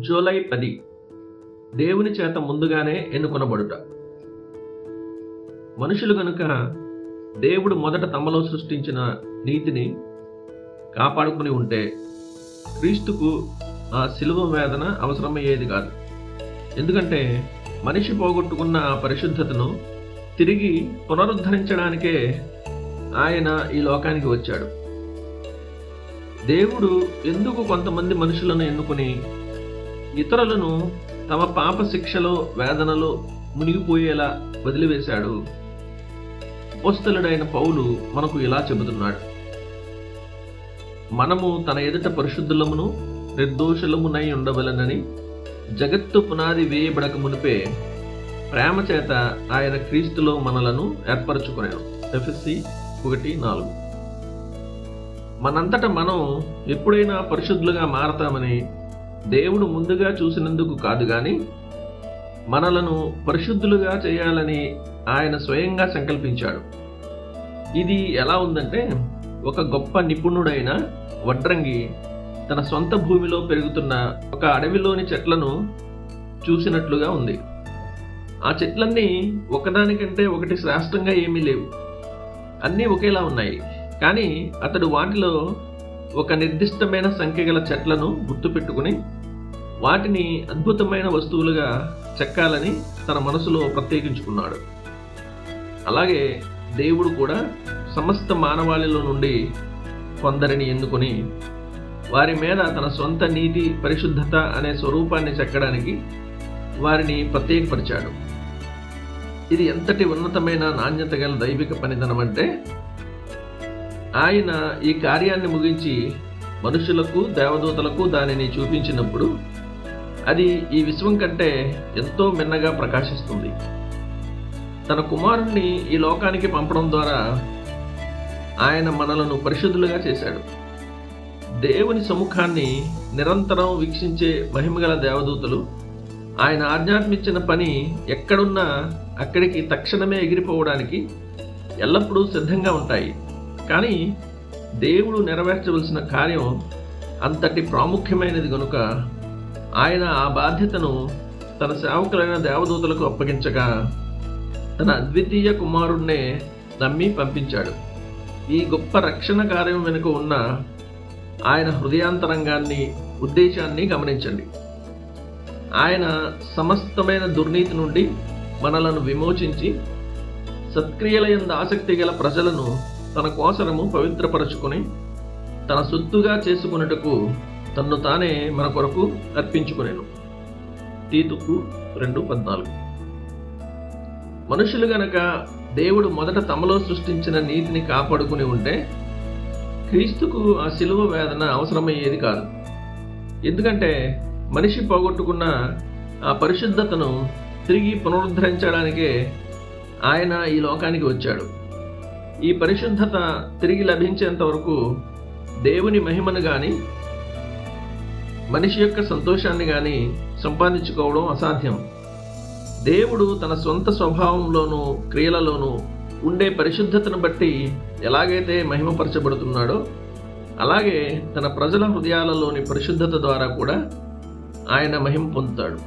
July 10 దేవుని చేత ముందుగానే ఎన్నుకొనబడుట. మనుషులు గనుక దేవుడు మొదట తమలో సృష్టించిన నీతిని కాపాడుకుని ఉంటే క్రీస్తుకు ఆ శిలువ వేదన అవసరమయ్యేది కాదు. ఎందుకంటే మనిషి పోగొట్టుకున్న ఆ పరిశుద్ధతను తిరిగి పునరుద్ధరించడానికే ఆయన ఈ లోకానికి వచ్చాడు. దేవుడు ఎందుకు కొంతమంది మనుషులను ఎన్నుకుని ఇతరులను తమ పాప శిక్షలో వేదనలో మునిగిపోయేలా వదిలివేశాడు? అపోస్తలుడైన పౌలు మనకు ఇలా చెబుతున్నాడు: మనము తన ఎదుట పరిశుద్ధులమును నిర్దోషులమునై ఉండవలెనని జగత్తు పునాది వేయబడక మునిపే ప్రేమ చేత ఆయన క్రీస్తులో మనలను ఏర్పరచుకునేను. ఎఫెసీ 1:4. మనంతట మనం ఎప్పుడైనా పరిశుద్ధులుగా మారతామని దేవుడు ముందుగా చూసినందుకు కాదు గాని మనలను పరిశుద్ధులుగా చేయాలని ఆయన స్వయంగా సంకల్పించాడు. ఇది ఎలా ఉందంటే, ఒక గొప్ప నిపుణుడైన వడ్రంగి తన సొంత భూమిలో పెరుగుతున్న ఒక అడవిలోని చెట్లను చూసినట్లుగా ఉంది. ఆ చెట్లన్నీ ఒకదానికంటే ఒకటి శ్రేష్టంగా ఏమీ లేవు, అన్నీ ఒకేలా ఉన్నాయి. కానీ అతడు వాటిలో ఒక నిర్దిష్టమైన సంఖ్య గల చెట్లను గుర్తుపెట్టుకుని వాటిని అద్భుతమైన వస్తువులుగా చెక్కాలని తన మనసులో ప్రత్యేకించుకున్నాడు. అలాగే దేవుడు కూడా సమస్త మానవాళిలో నుండి కొందరిని ఎన్నుకొని వారి మీద తన సొంత నీతి, పరిశుద్ధత అనే స్వరూపాన్ని చెక్కడానికి వారిని ప్రత్యేకపరిచాడు. ఇది ఎంతటి ఉన్నతమైన నాణ్యత గల దైవిక పనితనం అంటే, ఆయన ఈ కార్యాన్ని ముగించి మనుషులకు, దేవదూతలకు దానిని చూపించినప్పుడు అది ఈ విశ్వం కంటే ఎంతో మిన్నగా ప్రకాశిస్తుంది. తన కుమారుణ్ణి ఈ లోకానికి పంపడం ద్వారా ఆయన మనలను పరిశుద్ధులుగా చేశాడు. దేవుని సముఖాన్ని నిరంతరం వీక్షించే మహిమగల దేవదూతలు ఆయన ఆజ్ఞాపించిన పని ఎక్కడున్నా అక్కడికి తక్షణమే ఎగిరిపోవడానికి ఎల్లప్పుడూ సిద్ధంగా ఉంటాయి. కానీ దేవుడు నెరవేర్చవలసిన కార్యం అంతటి ప్రాముఖ్యమైనది గనుక ఆయన ఆ బాధ్యతను తన సేవకులైన దేవదూతలకు అప్పగించగా తన అద్వితీయ కుమారుణ్ణే నమ్మి పంపించాడు. ఈ గొప్ప రక్షణ కార్యం వెనుక ఉన్న ఆయన హృదయాంతరంగాన్ని, ఉద్దేశాన్ని గమనించండి. ఆయన సమస్తమైన దుర్నీతి నుండి మనలను విమోచించి సత్క్రియలయందు ఆసక్తి గల ప్రజలను తన కోసరము పవిత్రపరచుకొని తన సొత్తుగా చేసుకున్నటకు తన్ను తానే మన కొరకు అర్పించుకునేను. తీతుకు 2:14. మనుషులు గనక దేవుడు మొదట తమలో సృష్టించిన నీతిని కాపాడుకుని ఉంటే క్రీస్తుకు ఆ శిలువ వేదన అవసరమయ్యేది కాదు. ఎందుకంటే మనిషి పోగొట్టుకున్న ఆ పరిశుద్ధతను తిరిగి పునరుద్ధరించడానికే ఆయన ఈ లోకానికి వచ్చాడు. ఈ పరిశుద్ధత తిరిగి లభించేంత వరకు దేవుని మహిమను గాని మనిషి యొక్క సంతోషాన్ని గాని సంపాదించుకోవడం అసాధ్యం. దేవుడు తన సొంత స్వభావంలోనూ క్రియలలోనూ ఉండే పరిశుద్ధతను బట్టి ఎలాగైతే మహిమపరచబడుతున్నాడో అలాగే తన ప్రజల హృదయాలలోని పరిశుద్ధత ద్వారా కూడా ఆయన మహిమ పొందుతాడు.